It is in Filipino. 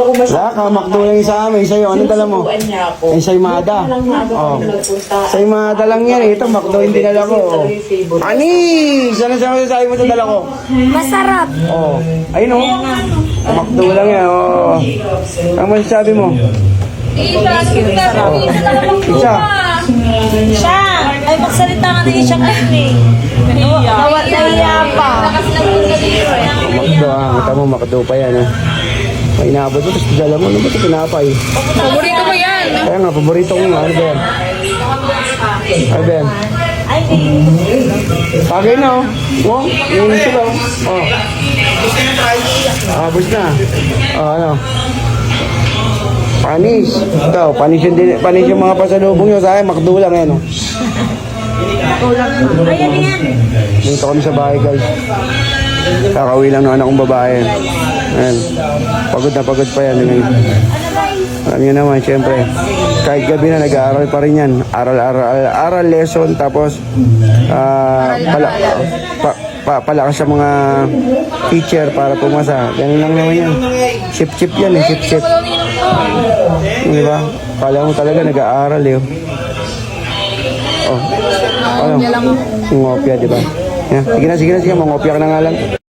ako masyado. Wala ka, McDo lang yung sa amin. Sa'yo, ano dala mo? Sinusubuan niya ako. Yung sa'yo Mada. Oh. Sa'yo Mada lang yan eh. Ito, McDo hindi dala ko. Anis! Ano sa masasabi mo sa dala ko? Masarap. Oh. Ayun oh. McDo lang yan. Oh. Ang masasabi mo? Isa. Siya! Ay, magsalita ka na siya kasi. Nahiya pa. McDo ah. Mata mo, McDo pa yan ah. May inaabot mo, tapos dala mo. Ano ba ito pinapay? Paborito mo yan. Kaya nga, paborito ko nga. Ano ba yan? Ano ba yan? Ay, Pagay na oh. Oh, yun sila oh. Oh. Abos na. Oh, ano? Panis. Ito, panis yung mga pasalubong nyo sa akin. McDo lang yan oh. ayan yan. Dito kami sa bahay guys. Kakauwi lang ng anak kong babae. Ayan. Pagod pa yan. Alam nyo naman, syempre. Kahit gabi na nag-aaral pa rin yan. Aral lesson. Tapos, palakas sa mga teacher para pumasa. Ganun lang naman yan. Chip yan eh. Chip. Di ba? Kala mo talaga nag-aaral eh. Oh. Ano? Ngopya, di ba? Yeah. Sige na. Mangopya ka na nga lang.